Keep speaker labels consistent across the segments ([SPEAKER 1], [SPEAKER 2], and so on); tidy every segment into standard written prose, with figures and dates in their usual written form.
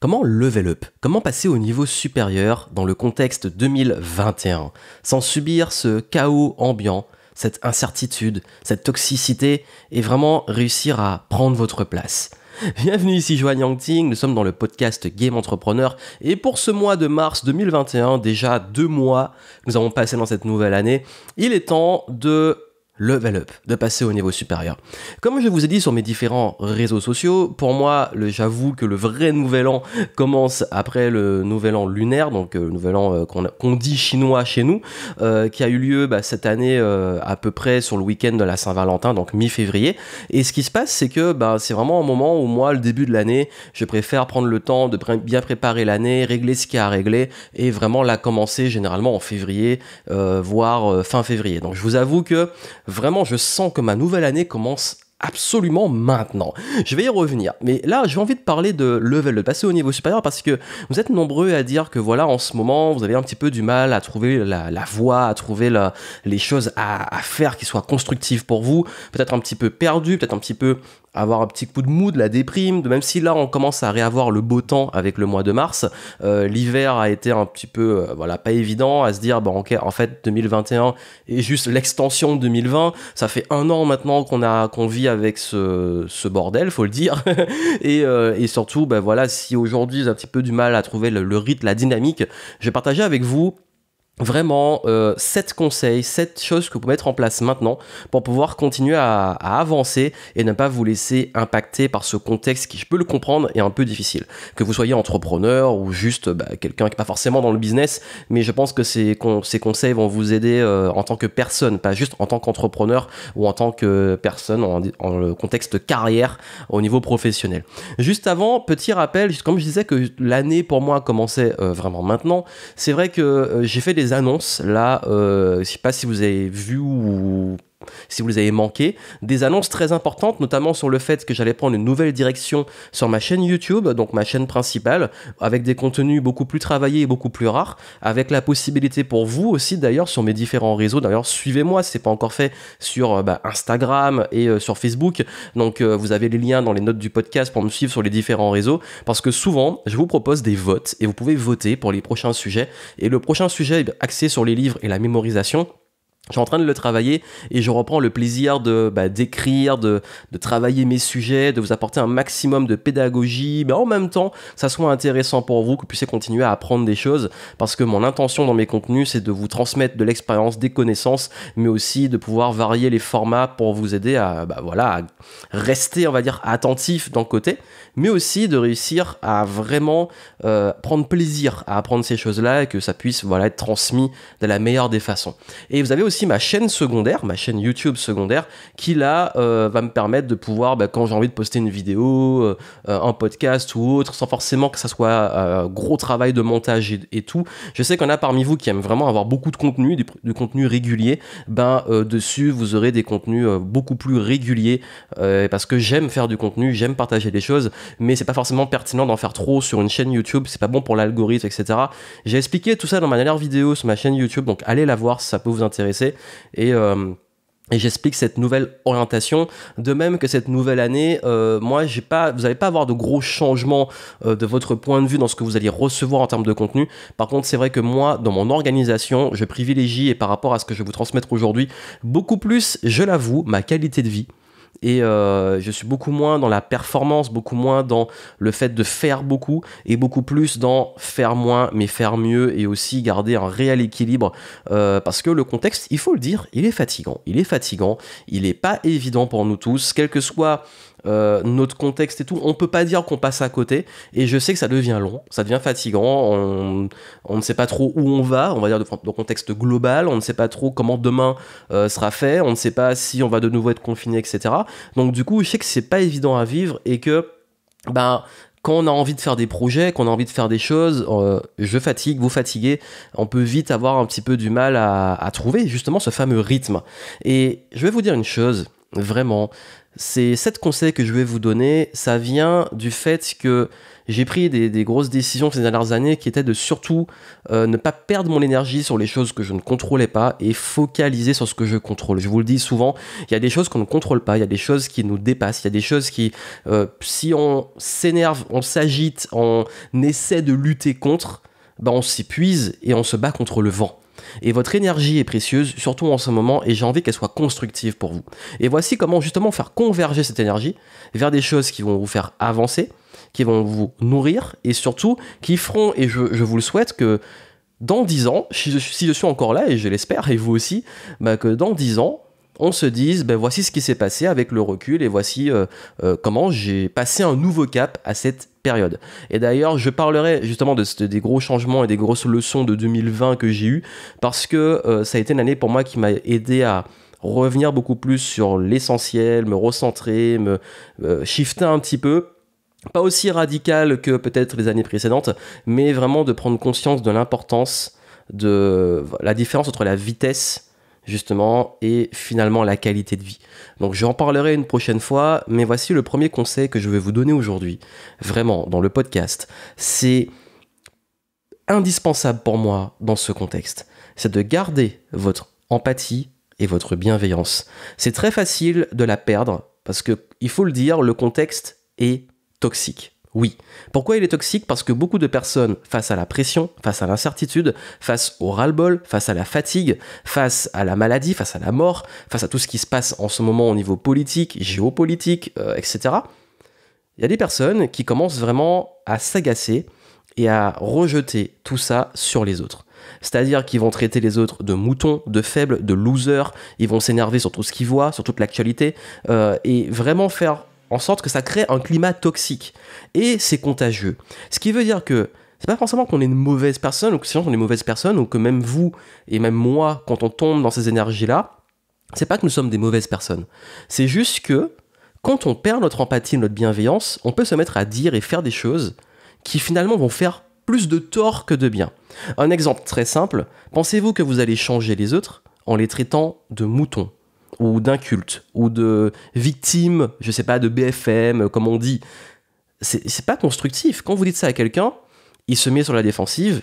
[SPEAKER 1] Comment level up? Comment passer au niveau supérieur dans le contexte 2021 sans subir ce chaos ambiant, cette incertitude, cette toxicité et vraiment réussir à prendre votre place? Bienvenue ici Joanne Yangting, nous sommes dans le podcast Game Entrepreneur et pour ce mois de mars 2021, déjà 2 mois que nous avons passé dans cette nouvelle année, il est temps de level up, de passer au niveau supérieur. Comme je vous ai dit sur mes différents réseaux sociaux, pour moi, j'avoue que le vrai nouvel an commence après le nouvel an lunaire, donc le nouvel an qu'on dit chinois chez nous, qui a eu lieu cette année à peu près sur le week-end de la Saint-Valentin, donc mi-février. Et ce qui se passe, c'est que c'est vraiment un moment où moi, le début de l'année, je préfère prendre le temps de bien préparer l'année, régler ce qu'il y a à régler, et vraiment la commencer généralement en février, voire fin février. Donc je vous avoue que vraiment, je sens que ma nouvelle année commence absolument maintenant. Je vais y revenir. Mais là, j'ai envie de parler de level, de passer au niveau supérieur parce que vous êtes nombreux à dire que voilà, en ce moment, vous avez un petit peu du mal à trouver la voie, à trouver les choses à faire qui soient constructives pour vous. Peut-être un petit peu perdu, peut-être un petit peu avoir un petit coup de mou, de la déprime, même si là on commence à réavoir le beau temps avec le mois de mars, l'hiver a été un petit peu pas évident à se dire ok, en fait 2021 est juste l'extension de 2020, ça fait 1 an maintenant qu'on vit avec ce bordel, faut le dire. Et surtout si aujourd'hui vous avez un petit peu du mal à trouver le rythme, la dynamique, je vais partager avec vous vraiment 7 conseils, 7 choses que vous pouvez mettre en place maintenant pour pouvoir continuer à avancer et ne pas vous laisser impacter par ce contexte qui, je peux le comprendre, est un peu difficile. Que vous soyez entrepreneur ou juste quelqu'un qui n'est pas forcément dans le business, mais je pense que ces conseils vont vous aider en tant que personne, pas juste en tant qu'entrepreneur ou en tant que personne en le contexte carrière au niveau professionnel. Juste avant, petit rappel, comme je disais que l'année pour moi commençait vraiment maintenant, c'est vrai que j'ai fait des annonces là, je sais pas si vous avez vu ou si vous les avez manquées, des annonces très importantes, notamment sur le fait que j'allais prendre une nouvelle direction sur ma chaîne YouTube, donc ma chaîne principale, avec des contenus beaucoup plus travaillés et beaucoup plus rares, avec la possibilité pour vous aussi d'ailleurs sur mes différents réseaux, d'ailleurs suivez-moi si c'est pas encore fait sur Instagram et sur Facebook, donc vous avez les liens dans les notes du podcast pour me suivre sur les différents réseaux, parce que souvent je vous propose des votes et vous pouvez voter pour les prochains sujets, et le prochain sujet est axé sur les livres et la mémorisation. Je suis en train de le travailler et je reprends le plaisir d'écrire, de travailler mes sujets, de vous apporter un maximum de pédagogie, mais en même temps, que ça soit intéressant pour vous, que vous puissiez continuer à apprendre des choses, parce que mon intention dans mes contenus, c'est de vous transmettre de l'expérience, des connaissances, mais aussi de pouvoir varier les formats pour vous aider à rester, on va dire, attentif d'un côté, mais aussi de réussir à vraiment prendre plaisir à apprendre ces choses-là et que ça puisse être transmis de la meilleure des façons. Et vous avez aussi ma chaîne secondaire, ma chaîne YouTube secondaire, qui là va me permettre de pouvoir, quand j'ai envie de poster une vidéo, un podcast ou autre, sans forcément que ça soit gros travail de montage et tout. Je sais qu'il y en a parmi vous qui aiment vraiment avoir beaucoup de contenu, du contenu régulier. Dessus, vous aurez des contenus beaucoup plus réguliers parce que j'aime faire du contenu, j'aime partager des choses, mais c'est pas forcément pertinent d'en faire trop sur une chaîne YouTube, c'est pas bon pour l'algorithme, etc. J'ai expliqué tout ça dans ma dernière vidéo sur ma chaîne YouTube, donc allez la voir si ça peut vous intéresser. Et j'explique cette nouvelle orientation, de même que cette nouvelle année, vous n'allez pas avoir de gros changements de votre point de vue dans ce que vous allez recevoir en termes de contenu. Par contre, c'est vrai que moi, dans mon organisation, je privilégie, et par rapport à ce que je vais vous transmettre aujourd'hui, beaucoup plus, je l'avoue, ma qualité de vie. Et je suis beaucoup moins dans la performance, beaucoup moins dans le fait de faire beaucoup et beaucoup plus dans faire moins mais faire mieux, et aussi garder un réel équilibre parce que le contexte, il faut le dire, il est fatigant, il est pas évident pour nous tous, quel que soit notre contexte et tout, on peut pas dire qu'on passe à côté, et je sais que ça devient long, ça devient fatigant, on ne sait pas trop où on va dire dans contexte global, on ne sait pas trop comment demain sera fait, on ne sait pas si on va de nouveau être confiné, etc. Donc du coup je sais que c'est pas évident à vivre, et que quand on a envie de faire des projets, qu'on a envie de faire des choses, je fatigue, vous fatiguez, on peut vite avoir un petit peu du mal à trouver justement ce fameux rythme. Et je vais vous dire une chose, vraiment, Ces 7 conseils que je vais vous donner, ça vient du fait que j'ai pris des grosses décisions ces dernières années qui étaient de surtout ne pas perdre mon énergie sur les choses que je ne contrôlais pas et focaliser sur ce que je contrôle. Je vous le dis souvent, il y a des choses qu'on ne contrôle pas, il y a des choses qui nous dépassent, il y a des choses qui, si on s'énerve, on s'agite, on essaie de lutter contre, ben on s'épuise et on se bat contre le vent. Et votre énergie est précieuse, surtout en ce moment, et j'ai envie qu'elle soit constructive pour vous. Et voici comment justement faire converger cette énergie vers des choses qui vont vous faire avancer, qui vont vous nourrir, et surtout qui feront, et je vous le souhaite, que dans 10 ans, si je suis encore là, et je l'espère, et vous aussi, bah que dans 10 ans, on se dise, ben voici ce qui s'est passé avec le recul, et voici comment j'ai passé un nouveau cap à cette période. Et d'ailleurs, je parlerai justement des gros changements et des grosses leçons de 2020 que j'ai eues, parce que ça a été une année pour moi qui m'a aidé à revenir beaucoup plus sur l'essentiel, me recentrer, me shifter un petit peu. Pas aussi radical que peut-être les années précédentes, mais vraiment de prendre conscience de l'importance de la différence entre la vitesse justement et finalement la qualité de vie. Donc j'en parlerai une prochaine fois, mais voici le premier conseil que je vais vous donner aujourd'hui, vraiment dans le podcast. C'est indispensable pour moi dans ce contexte, c'est de garder votre empathie et votre bienveillance. C'est très facile de la perdre parce que, il faut le dire, le contexte est toxique. Oui. Pourquoi il est toxique ? Parce que beaucoup de personnes, face à la pression, face à l'incertitude, face au ras-le-bol, face à la fatigue, face à la maladie, face à la mort, face à tout ce qui se passe en ce moment au niveau politique, géopolitique, etc., il y a des personnes qui commencent vraiment à s'agacer et à rejeter tout ça sur les autres. C'est-à-dire qu'ils vont traiter les autres de moutons, de faibles, de losers, ils vont s'énerver sur tout ce qu'ils voient, sur toute l'actualité, et vraiment faire en sorte que ça crée un climat toxique. Et c'est contagieux. Ce qui veut dire que c'est pas forcément qu'on est une mauvaise personne, ou que sinon on est une mauvaise personne, ou que même vous, et même moi, quand on tombe dans ces énergies-là, c'est pas que nous sommes des mauvaises personnes. C'est juste que, quand on perd notre empathie et notre bienveillance, on peut se mettre à dire et faire des choses qui finalement vont faire plus de tort que de bien. Un exemple très simple, pensez-vous que vous allez changer les autres en les traitant de moutons ? Ou d'incultes, ou de victimes, je sais pas, de BFM, comme on dit. C'est pas constructif. Quand vous dites ça à quelqu'un, il se met sur la défensive,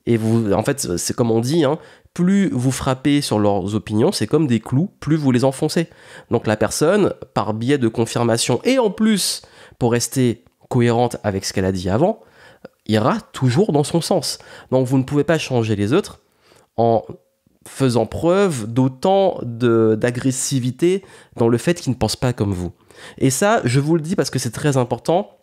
[SPEAKER 1] et vous, en fait, c'est comme on dit, hein, plus vous frappez sur leurs opinions, c'est comme des clous, plus vous les enfoncez. Donc la personne, par biais de confirmation, et en plus, pour rester cohérente avec ce qu'elle a dit avant, ira toujours dans son sens. Donc vous ne pouvez pas changer les autres en faisant preuve d'autant d'agressivité dans le fait qu'ils ne pensent pas comme vous. Et ça, je vous le dis parce que c'est très important,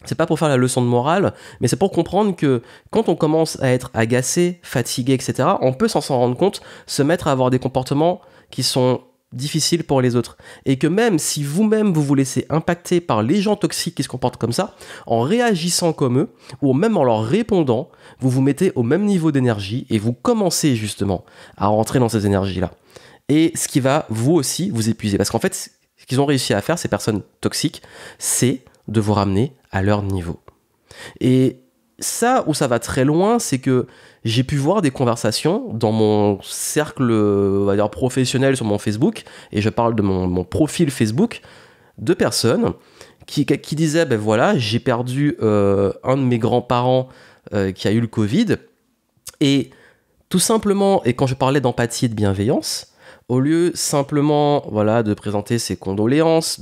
[SPEAKER 1] c'est pas pour faire la leçon de morale, mais c'est pour comprendre que quand on commence à être agacé, fatigué, etc., on peut s'en rendre compte, se mettre à avoir des comportements qui sont difficiles pour les autres. Et que même si vous-même vous laissez impacter par les gens toxiques qui se comportent comme ça, en réagissant comme eux, ou même en leur répondant, vous vous mettez au même niveau d'énergie et vous commencez justement à rentrer dans ces énergies-là. Et ce qui va vous aussi vous épuiser. Parce qu'en fait, ce qu'ils ont réussi à faire, ces personnes toxiques, c'est de vous ramener à leur niveau. Et ça, où ça va très loin, c'est que j'ai pu voir des conversations dans mon cercle, on va dire, professionnel sur mon Facebook, et je parle de mon profil Facebook, de personnes qui disaient, ben voilà, j'ai perdu un de mes grands-parents qui a eu le Covid, et tout simplement, et quand je parlais d'empathie et de bienveillance, au lieu simplement, voilà, de présenter ses condoléances,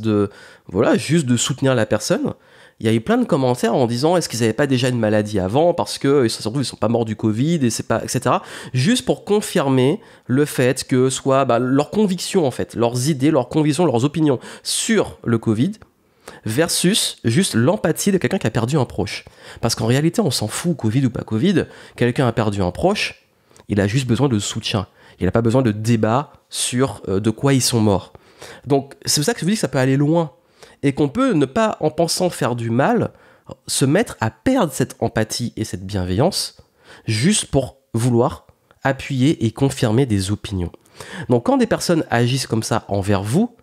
[SPEAKER 1] juste de soutenir la personne, il y a eu plein de commentaires en disant est-ce qu'ils n'avaient pas déjà une maladie avant parce que surtout ils sont pas morts du Covid et c'est pas, etc. Juste pour confirmer le fait que soit leurs convictions en fait, leurs idées, leurs convictions, leurs opinions sur le Covid versus juste l'empathie de quelqu'un qui a perdu un proche. Parce qu'en réalité on s'en fout, Covid ou pas Covid, quelqu'un a perdu un proche, il a juste besoin de soutien. Il n'a pas besoin de débat sur de quoi ils sont morts. Donc c'est pour ça que je vous dis que ça peut aller loin. Et qu'on peut ne pas, en pensant faire du mal, se mettre à perdre cette empathie et cette bienveillance juste pour vouloir appuyer et confirmer des opinions. Donc quand des personnes agissent comme ça envers vous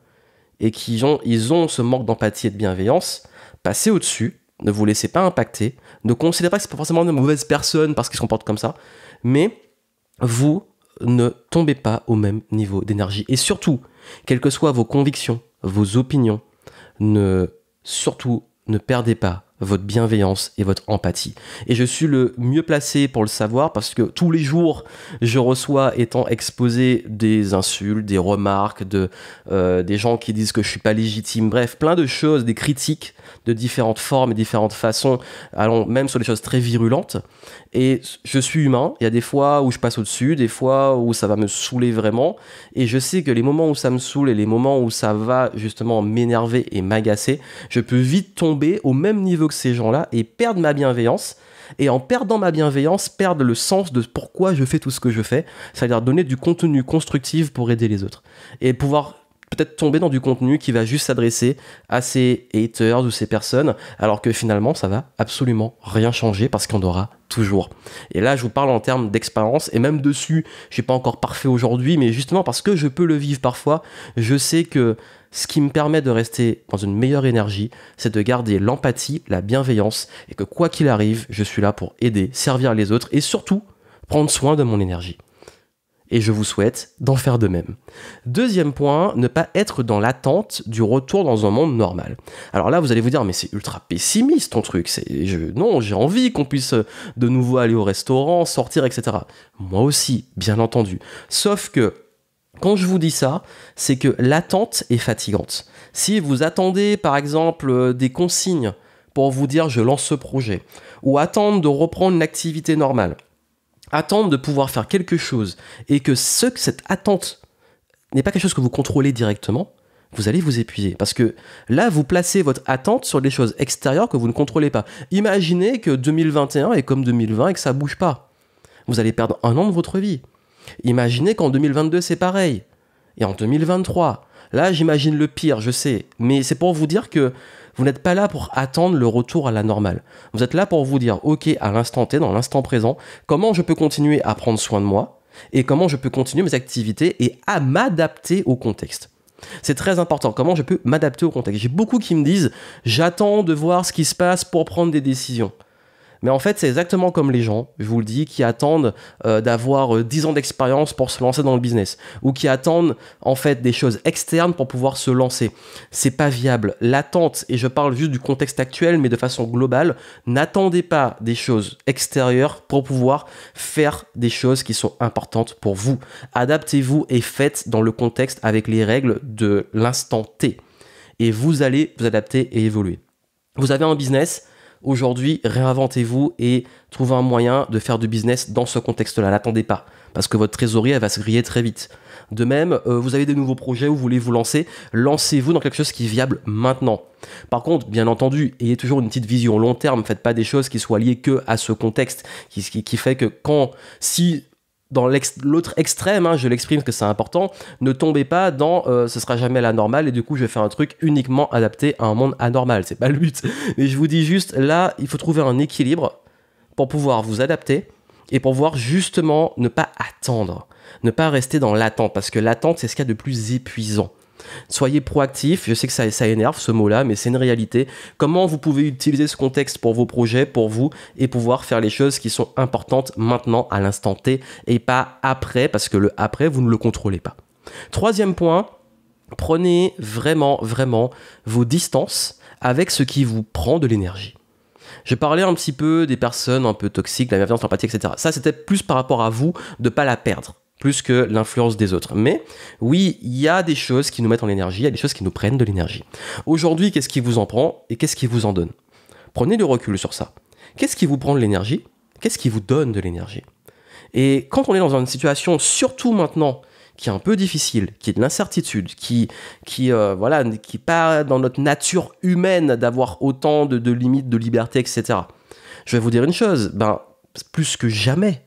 [SPEAKER 1] et qu'ils ont ce manque d'empathie et de bienveillance, passez au-dessus, ne vous laissez pas impacter, ne considérez pas que c'est pas forcément de mauvaises personnes parce qu'ils se comportent comme ça, mais vous ne tombez pas au même niveau d'énergie. Et surtout, quelles que soient vos convictions, vos opinions, surtout, ne perdez pas votre bienveillance et votre empathie. Et je suis le mieux placé pour le savoir parce que tous les jours, je reçois, étant exposé, des insultes, des remarques, des gens qui disent que je suis pas légitime, bref, plein de choses, des critiques de différentes formes et différentes façons, allons même sur des choses très virulentes. Et je suis humain, il y a des fois où je passe au-dessus, des fois où ça va me saouler vraiment, et je sais que les moments où ça me saoule et les moments où ça va justement m'énerver et m'agacer, je peux vite tomber au même niveau que ces gens-là et perdre ma bienveillance, et en perdant ma bienveillance, perdre le sens de pourquoi je fais tout ce que je fais, c'est-à-dire donner du contenu constructif pour aider les autres, et pouvoir peut-être tomber dans du contenu qui va juste s'adresser à ces haters ou ces personnes, alors que finalement ça va absolument rien changer parce qu'on aura toujours. Et là je vous parle en termes d'expérience, et même dessus je suis pas encore parfait aujourd'hui, mais justement parce que je peux le vivre parfois, je sais que ce qui me permet de rester dans une meilleure énergie, c'est de garder l'empathie, la bienveillance, et que quoi qu'il arrive, je suis là pour aider, servir les autres, et surtout prendre soin de mon énergie. Et je vous souhaite d'en faire de même. Deuxième point, ne pas être dans l'attente du retour dans un monde normal. Alors là, vous allez vous dire, mais c'est ultra pessimiste ton truc. Non, j'ai envie qu'on puisse de nouveau aller au restaurant, sortir, etc. Moi aussi, bien entendu. Sauf que, quand je vous dis ça, c'est que l'attente est fatigante. Si vous attendez, par exemple, des consignes pour vous dire « je lance ce projet », ou attendre de reprendre une activité normale, attendre de pouvoir faire quelque chose, et que cette attente n'est pas quelque chose que vous contrôlez directement, vous allez vous épuiser. Parce que là, vous placez votre attente sur des choses extérieures que vous ne contrôlez pas. Imaginez que 2021 est comme 2020 et que ça ne bouge pas. Vous allez perdre 1 an de votre vie. Imaginez qu'en 2022, c'est pareil. Et en 2023, là, j'imagine le pire, je sais. Mais c'est pour vous dire que vous n'êtes pas là pour attendre le retour à la normale. Vous êtes là pour vous dire, ok, à l'instant T, dans l'instant présent, comment je peux continuer à prendre soin de moi et comment je peux continuer mes activités et à m'adapter au contexte. C'est très important, comment je peux m'adapter au contexte. J'ai beaucoup qui me disent, j'attends de voir ce qui se passe pour prendre des décisions. Mais en fait, c'est exactement comme les gens, je vous le dis, qui attendent d'avoir 10 ans d'expérience pour se lancer dans le business, ou qui attendent en fait des choses externes pour pouvoir se lancer. C'est pas viable. L'attente, et je parle juste du contexte actuel, mais de façon globale, n'attendez pas des choses extérieures pour pouvoir faire des choses qui sont importantes pour vous. Adaptez-vous et faites dans le contexte avec les règles de l'instant T. Et vous allez vous adapter et évoluer. Vous avez un business. Aujourd'hui, réinventez-vous et trouvez un moyen de faire du business dans ce contexte-là. N'attendez pas, parce que votre trésorerie, elle va se griller très vite. De même, vous avez des nouveaux projets où vous voulez vous lancer, lancez-vous dans quelque chose qui est viable maintenant. Par contre, bien entendu, ayez toujours une petite vision long terme, faites pas des choses qui soient liées que à ce contexte, qui fait que si dans l'autre extrême, je l'exprime parce que c'est important, ne tombez pas dans ce sera jamais la normale et du coup je vais faire un truc uniquement adapté à un monde anormal, c'est pas le but. Mais je vous dis juste, là, il faut trouver un équilibre pour pouvoir vous adapter et pour pouvoir justement ne pas attendre, ne pas rester dans l'attente, parce que l'attente c'est ce qu'il y a de plus épuisant. Soyez proactif, je sais que ça énerve ce mot-là, mais c'est une réalité. Comment vous pouvez utiliser ce contexte pour vos projets, pour vous, et pouvoir faire les choses qui sont importantes maintenant, à l'instant T, et pas après, parce que le après, vous ne le contrôlez pas. Troisième point, prenez vraiment vos distances avec ce qui vous prend de l'énergie. Je parlais un petit peu des personnes un peu toxiques, la bienveillance, l'empathie, etc. Ça, c'était plus par rapport à vous, de ne pas la perdre, plus que l'influence des autres. Mais oui, il y a des choses qui nous mettent en énergie, il y a des choses qui nous prennent de l'énergie. Aujourd'hui, qu'est-ce qui vous en prend et qu'est-ce qui vous en donne? Prenez du recul sur ça. Qu'est-ce qui vous prend de l'énergie? Qu'est-ce qui vous donne de l'énergie? Et quand on est dans une situation, surtout maintenant, qui est un peu difficile, qui est de l'incertitude, qui est pas dans notre nature humaine d'avoir autant de limites, de liberté, etc. Je vais vous dire une chose, plus que jamais,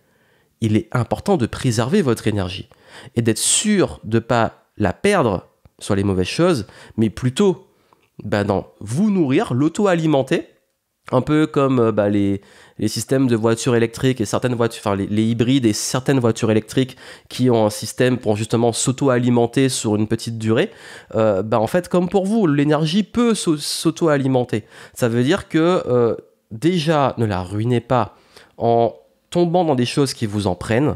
[SPEAKER 1] il est important de préserver votre énergie et d'être sûr de ne pas la perdre sur les mauvaises choses, mais plutôt vous nourrir, l'auto-alimenter, un peu comme les systèmes de voitures électriques et certaines voitures, enfin les hybrides et certaines voitures électriques qui ont un système pour justement s'auto-alimenter sur une petite durée. En fait, comme pour vous, l'énergie peut s'auto-alimenter. Ça veut dire que déjà, ne la ruinez pas en tombant dans des choses qui vous en prennent.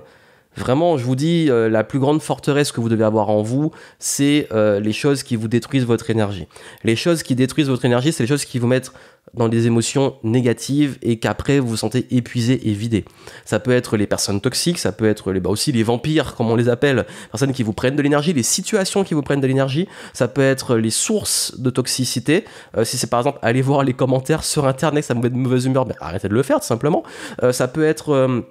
[SPEAKER 1] Vraiment, je vous dis, la plus grande forteresse que vous devez avoir en vous, c'est les choses qui vous détruisent votre énergie. Les choses qui détruisent votre énergie, c'est les choses qui vous mettent dans des émotions négatives et qu'après vous vous sentez épuisé et vidé. Ça peut être les personnes toxiques, ça peut être aussi les vampires, comme on les appelle, personnes qui vous prennent de l'énergie, les situations qui vous prennent de l'énergie, ça peut être les sources de toxicité. Si c'est par exemple aller voir les commentaires sur internet, ça vous met de mauvaise humeur, ben, arrêtez de le faire tout simplement. Ça peut être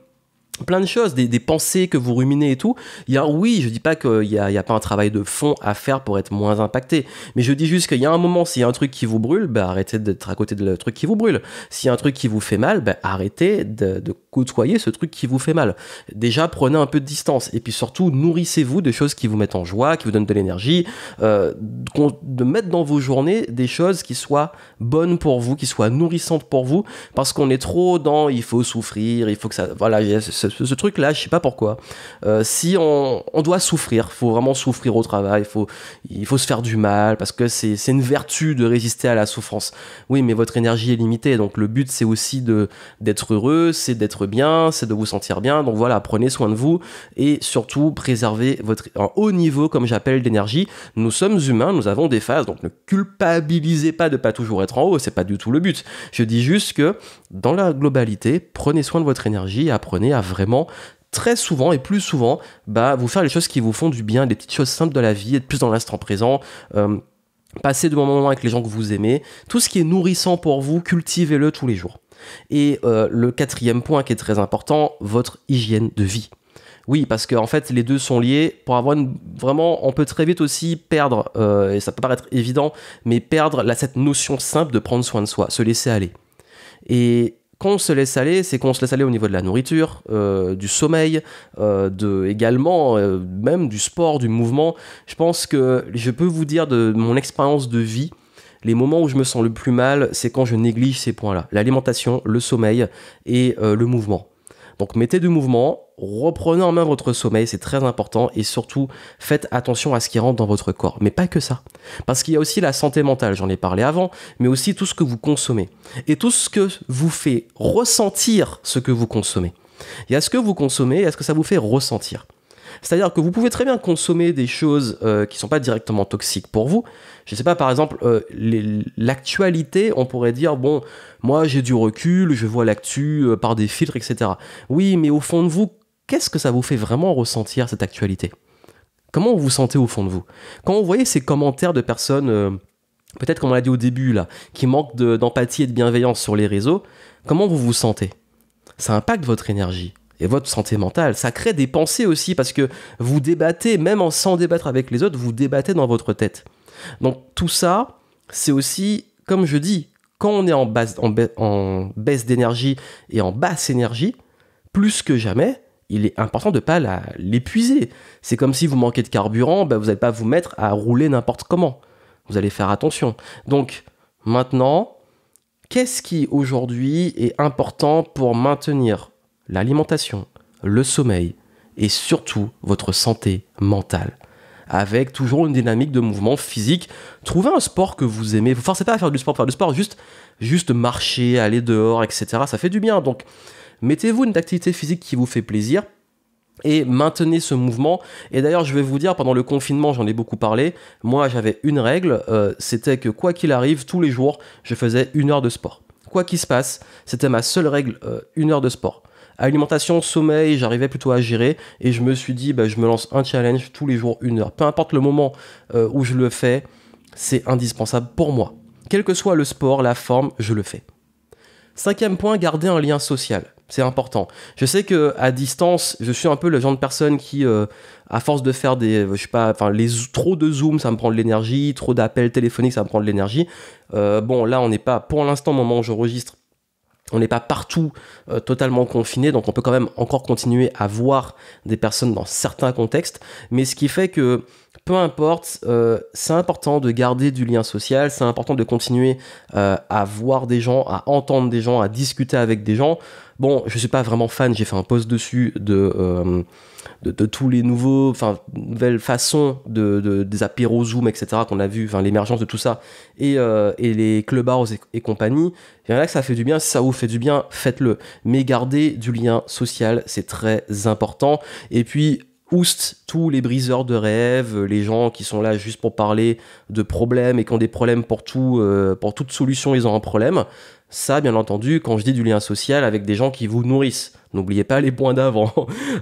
[SPEAKER 1] plein de choses, des pensées que vous ruminez et tout. Oui, je dis pas qu'il y a pas un travail de fond à faire pour être moins impacté, mais je dis juste qu'il y a un moment, s'il y a un truc qui vous brûle, bah arrêtez d'être à côté de le truc qui vous brûle. S'il y a un truc qui vous fait mal, bah arrêtez de côtoyer ce truc qui vous fait mal. Déjà, prenez un peu de distance, et puis surtout, nourrissez-vous de choses qui vous mettent en joie, qui vous donnent de l'énergie, de mettre dans vos journées des choses qui soient bonnes pour vous, qui soient nourrissantes pour vous, parce qu'on est trop dans il faut souffrir, il faut que ça... Voilà, ce truc-là, je sais pas pourquoi. Si on doit souffrir, faut vraiment souffrir au travail, il faut se faire du mal, parce que c'est une vertu de résister à la souffrance. Oui, mais votre énergie est limitée, donc le but, c'est aussi d'être heureux, c'est d'être bien, c'est de vous sentir bien. Donc voilà, prenez soin de vous, et surtout, préservez un haut niveau, comme j'appelle, d'énergie. Nous sommes humains, nous avons des phases, donc ne culpabilisez pas de pas toujours être en haut, c'est pas du tout le but. Je dis juste que, dans la globalité, prenez soin de votre énergie et apprenez à vraiment très souvent et plus souvent vous faire les choses qui vous font du bien, des petites choses simples de la vie, être plus dans l'instant présent, passer de bons moments avec les gens que vous aimez, tout ce qui est nourrissant pour vous, cultivez-le tous les jours. Et le quatrième point qui est très important, votre hygiène de vie. Oui, parce qu'en fait, les deux sont liés. Pour avoir vraiment, on peut très vite aussi perdre, et ça peut paraître évident, mais perdre cette notion simple de prendre soin de soi, se laisser aller. Et quand on se laisse aller, c'est qu'on se laisse aller au niveau de la nourriture, du sommeil, également même du sport, du mouvement. Je pense que je peux vous dire de mon expérience de vie, les moments où je me sens le plus mal, c'est quand je néglige ces points-là. L'alimentation, le sommeil et le mouvement. Donc mettez du mouvement, reprenez en main votre sommeil, c'est très important, et surtout faites attention à ce qui rentre dans votre corps. Mais pas que ça, parce qu'il y a aussi la santé mentale, j'en ai parlé avant, mais aussi tout ce que vous consommez, et tout ce que vous fait ressentir ce que vous consommez. Il y a ce que vous consommez, et ce que ça vous fait ressentir. C'est-à-dire que vous pouvez très bien consommer des choses qui ne sont pas directement toxiques pour vous. Je ne sais pas, par exemple, l'actualité, on pourrait dire, bon, moi j'ai du recul, je vois l'actu par des filtres, etc. Oui, mais au fond de vous, qu'est-ce que ça vous fait vraiment ressentir, cette actualité ? Comment vous vous sentez au fond de vous ? Quand vous voyez ces commentaires de personnes, peut-être comme on l'a dit au début, là, qui manquent d'empathie et de bienveillance sur les réseaux, comment vous vous sentez ? Ça impacte votre énergie et votre santé mentale. Ça crée des pensées aussi, parce que vous débattez, même sans débattre avec les autres, vous débattez dans votre tête. Donc tout ça, c'est aussi, comme je dis, quand on est en baisse d'énergie et en basse énergie, plus que jamais, il est important de ne pas l'épuiser. C'est comme si vous manquez de carburant, vous n'allez pas vous mettre à rouler n'importe comment. Vous allez faire attention. Donc maintenant, qu'est-ce qui aujourd'hui est important pour maintenir l'alimentation, le sommeil et surtout votre santé mentale, avec toujours une dynamique de mouvement physique? Trouvez un sport que vous aimez. Vous ne forcez pas à faire du sport, juste marcher, aller dehors, etc. Ça fait du bien. Donc, mettez-vous une activité physique qui vous fait plaisir et maintenez ce mouvement. Et d'ailleurs, je vais vous dire, pendant le confinement, j'en ai beaucoup parlé, moi j'avais une règle, c'était que quoi qu'il arrive, tous les jours, je faisais 1 heure de sport. Quoi qu'il se passe, c'était ma seule règle, 1 heure de sport. Alimentation, sommeil, j'arrivais plutôt à gérer, et je me suis dit, je me lance un challenge tous les jours, 1 heure. Peu importe le moment où je le fais, c'est indispensable pour moi. Quel que soit le sport, la forme, je le fais. 5e point, garder un lien social. C'est important. Je sais qu'à distance, je suis un peu le genre de personne qui, à force de faire trop de Zoom, ça me prend de l'énergie, trop d'appels téléphoniques, ça me prend de l'énergie. Bon, là, on n'est pas, pour l'instant, au moment où j'enregistre, on n'est pas partout totalement confiné, donc on peut quand même encore continuer à voir des personnes dans certains contextes, mais ce qui fait que, peu importe, c'est important de garder du lien social, c'est important de continuer à voir des gens, à entendre des gens, à discuter avec des gens. Bon, je suis pas vraiment fan, j'ai fait un post dessus de tous les nouvelles façons des apéros Zoom, etc. qu'on a vu, l'émergence de tout ça, et les clubhouse et compagnie. Il y en a que ça fait du bien, si ça vous fait du bien, faites-le. Mais gardez du lien social, c'est très important. Et puis, oust tous les briseurs de rêves, les gens qui sont là juste pour parler de problèmes et qui ont des problèmes pour tout, pour toute solution, ils ont un problème. Ça, bien entendu, quand je dis du lien social, avec des gens qui vous nourrissent. N'oubliez pas les points d'avant.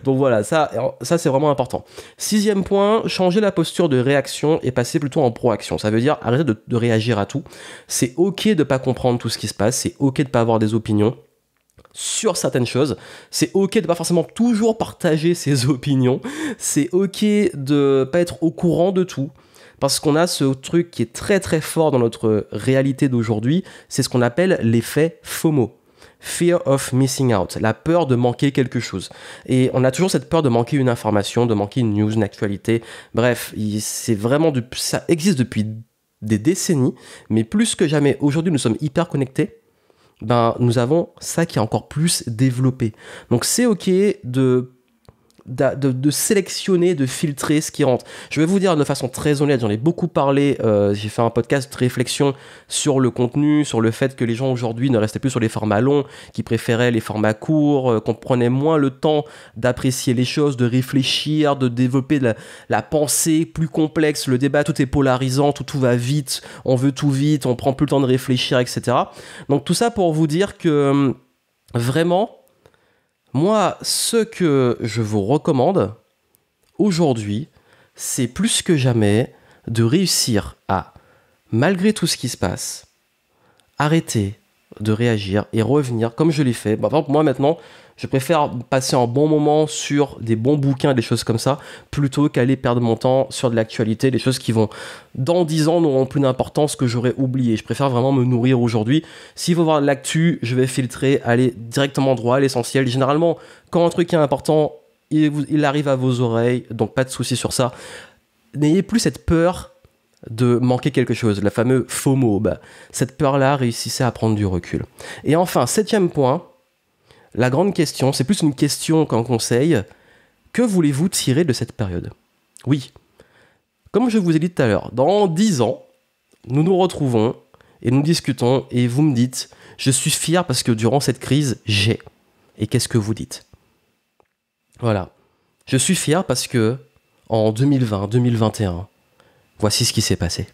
[SPEAKER 1] Donc voilà, ça c'est vraiment important. 6e point, changer la posture de réaction et passer plutôt en proaction. Ça veut dire arrêter de réagir à tout. C'est ok de pas comprendre tout ce qui se passe, c'est ok de pas avoir des opinions sur certaines choses, c'est ok de pas forcément toujours partager ses opinions, c'est ok de pas être au courant de tout, parce qu'on a ce truc qui est très très fort dans notre réalité d'aujourd'hui, c'est ce qu'on appelle l'effet FOMO. Fear of missing out, la peur de manquer quelque chose. Et on a toujours cette peur de manquer une information, de manquer une news, une actualité. Bref, c'est vraiment ça existe depuis des décennies, mais plus que jamais, aujourd'hui nous sommes hyper connectés. Nous avons ça qui est encore plus développé. Donc c'est ok de sélectionner, de filtrer ce qui rentre. Je vais vous dire de façon très honnête, j'en ai beaucoup parlé, j'ai fait un podcast de réflexion sur le contenu, sur le fait que les gens aujourd'hui ne restaient plus sur les formats longs, qui préféraient les formats courts, qu'on prenait moins le temps d'apprécier les choses, de réfléchir, de développer la pensée plus complexe, le débat tout est polarisant, tout va vite, on veut tout vite, on prend plus le temps de réfléchir, etc. Donc tout ça pour vous dire que vraiment, moi, ce que je vous recommande aujourd'hui, c'est plus que jamais de réussir à, malgré tout ce qui se passe, arrêter de réagir et revenir comme je l'ai fait. Par exemple, moi maintenant, je préfère passer un bon moment sur des bons bouquins, des choses comme ça, plutôt qu'aller perdre mon temps sur de l'actualité, des choses qui vont, dans 10 ans, n'auront plus d'importance que j'aurais oublié. Je préfère vraiment me nourrir aujourd'hui. S'il faut voir de l'actu, je vais filtrer, aller directement droit à l'essentiel. Généralement, quand un truc est important, il arrive à vos oreilles, donc pas de souci sur ça. N'ayez plus cette peur de manquer quelque chose, la fameuse FOMO. Cette peur-là, réussissez à prendre du recul. Et enfin, 7e point, la grande question, c'est plus une question qu'un conseil. Que voulez-vous tirer de cette période ? Oui, comme je vous ai dit tout à l'heure, dans 10 ans, nous nous retrouvons et nous discutons et vous me dites « Je suis fier parce que durant cette crise, j'ai... » Et qu'est-ce que vous dites ? Voilà. Je suis fier parce que en 2020, 2021, voici ce qui s'est passé.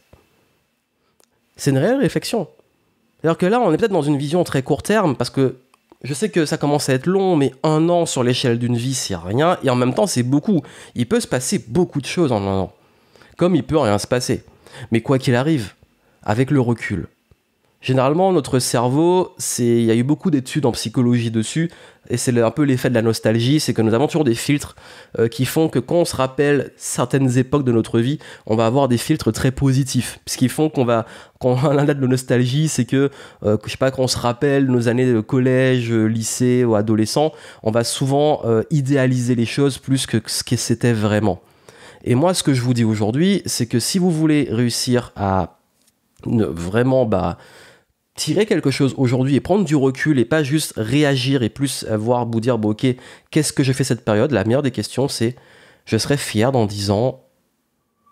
[SPEAKER 1] C'est une réelle réflexion. C'est-à-dire que là, on est peut-être dans une vision très court terme parce que je sais que ça commence à être long, mais 1 an sur l'échelle d'une vie, c'est rien. Et en même temps, c'est beaucoup. Il peut se passer beaucoup de choses en 1 an. Comme il peut rien se passer. Mais quoi qu'il arrive, avec le recul, généralement, notre cerveau, il y a eu beaucoup d'études en psychologie dessus, et c'est un peu l'effet de la nostalgie, c'est que nous avons toujours des filtres qui font que quand on se rappelle certaines époques de notre vie, on va avoir des filtres très positifs. Ce qui font quand on a de la nostalgie, c'est que, je sais pas, quand on se rappelle nos années de collège, lycée ou adolescent, on va souvent idéaliser les choses plus que ce que c'était vraiment. Et moi, ce que je vous dis aujourd'hui, c'est que si vous voulez réussir à vraiment tirer quelque chose aujourd'hui et prendre du recul et pas juste réagir et plus vous dire bon, ok, qu'est-ce que j'ai fait cette période, la meilleure des questions c'est je serai fier dans 10 ans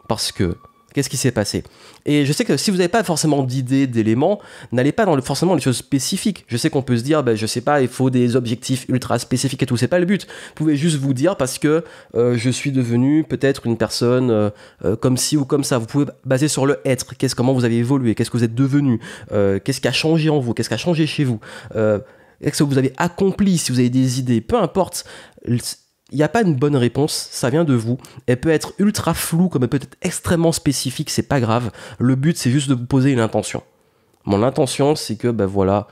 [SPEAKER 1] parce que qu'est-ce qui s'est passé. Et je sais que si vous n'avez pas forcément d'idées, d'éléments, n'allez pas dans forcément les choses spécifiques. Je sais qu'on peut se dire, je sais pas, il faut des objectifs ultra spécifiques et tout, c'est pas le but. Vous pouvez juste vous dire parce que je suis devenu peut-être une personne comme ci ou comme ça. Vous pouvez baser sur le être, comment vous avez évolué, qu'est-ce que vous êtes devenu, qu'est-ce qui a changé en vous, qu'est-ce qui a changé chez vous, qu'est-ce que vous avez accompli, si vous avez des idées, peu importe. Il n'y a pas une bonne réponse, ça vient de vous. Elle peut être ultra floue, comme elle peut être extrêmement spécifique, c'est pas grave. Le but, c'est juste de vous poser une intention. Mon intention, c'est que, voilà,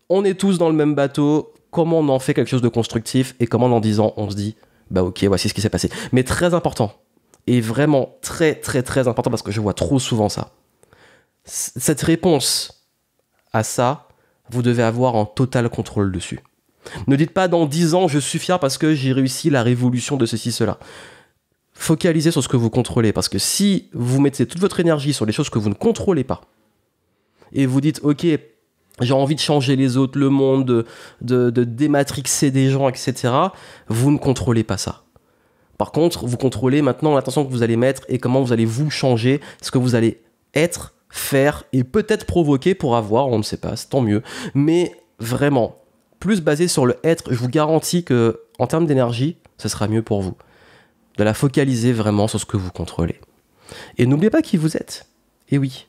[SPEAKER 1] on est tous dans le même bateau, comment on en fait quelque chose de constructif, et comment dans 10 ans, on se dit, ok, voici ce qui s'est passé. Mais très important, et vraiment très, très, très important, parce que je vois trop souvent ça. Cette réponse à ça, vous devez avoir un total contrôle dessus. Ne dites pas dans 10 ans je suis fier parce que j'ai réussi la révolution de ceci, cela. Focalisez sur ce que vous contrôlez, parce que si vous mettez toute votre énergie sur les choses que vous ne contrôlez pas, et vous dites ok, j'ai envie de changer les autres, le monde, de dématrixer des gens, etc., vous ne contrôlez pas ça. Par contre, vous contrôlez maintenant l'attention que vous allez mettre et comment vous allez vous changer, ce que vous allez être, faire et peut-être provoquer pour avoir, on ne sait pas, c'est tant mieux, mais vraiment plus basé sur le être, je vous garantis que en termes d'énergie, ce sera mieux pour vous. De la focaliser vraiment sur ce que vous contrôlez. Et n'oubliez pas qui vous êtes. Et oui,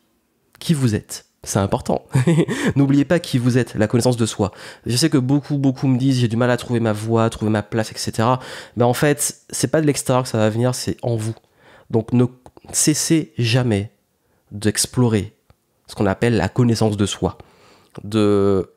[SPEAKER 1] qui vous êtes. C'est important. N'oubliez pas qui vous êtes, la connaissance de soi. Je sais que beaucoup me disent j'ai du mal à trouver ma voie, trouver ma place, etc. Mais en fait, c'est pas de l'extérieur que ça va venir, c'est en vous. Donc ne cessez jamais d'explorer ce qu'on appelle la connaissance de soi. De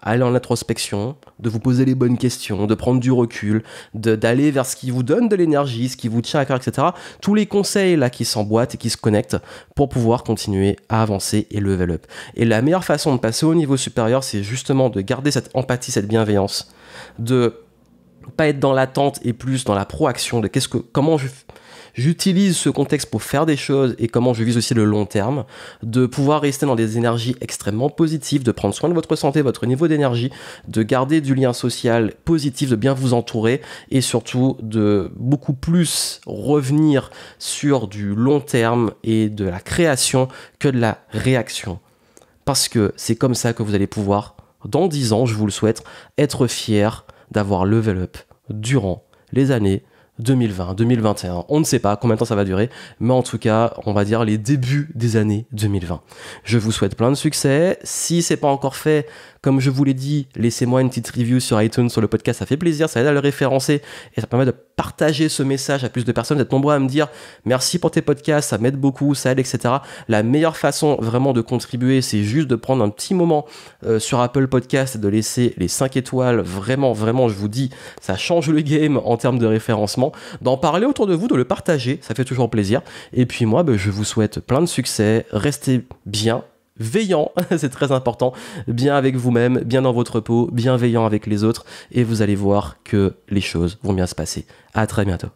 [SPEAKER 1] aller en introspection, de vous poser les bonnes questions, de prendre du recul, d'aller vers ce qui vous donne de l'énergie, ce qui vous tient à cœur, etc. Tous les conseils là qui s'emboîtent et qui se connectent pour pouvoir continuer à avancer et level up. Et la meilleure façon de passer au niveau supérieur, c'est justement de garder cette empathie, cette bienveillance, de pas être dans l'attente et plus dans la proaction de comment j'utilise ce contexte pour faire des choses et comment je vise aussi le long terme, de pouvoir rester dans des énergies extrêmement positives, de prendre soin de votre santé, votre niveau d'énergie, de garder du lien social positif, de bien vous entourer et surtout de beaucoup plus revenir sur du long terme et de la création que de la réaction. Parce que c'est comme ça que vous allez pouvoir, dans 10 ans, je vous le souhaite, être fier d'avoir level up durant les années 2020, 2021, on ne sait pas combien de temps ça va durer, mais en tout cas, on va dire les débuts des années 2020. Je vous souhaite plein de succès. Si c'est pas encore fait, comme je vous l'ai dit, laissez-moi une petite review sur iTunes, sur le podcast, ça fait plaisir, ça aide à le référencer et ça permet de partager ce message à plus de personnes, d'être nombreux à me dire merci pour tes podcasts, ça m'aide beaucoup, ça aide, etc. La meilleure façon vraiment de contribuer, c'est juste de prendre un petit moment sur Apple Podcast et de laisser les 5 étoiles. Vraiment, je vous dis, ça change le game en termes de référencement. D'en parler autour de vous, de le partager, ça fait toujours plaisir. Et puis moi, je vous souhaite plein de succès, restez bien, veillant, c'est très important, bien avec vous-même, bien dans votre peau, bienveillant avec les autres, et vous allez voir que les choses vont bien se passer. À très bientôt.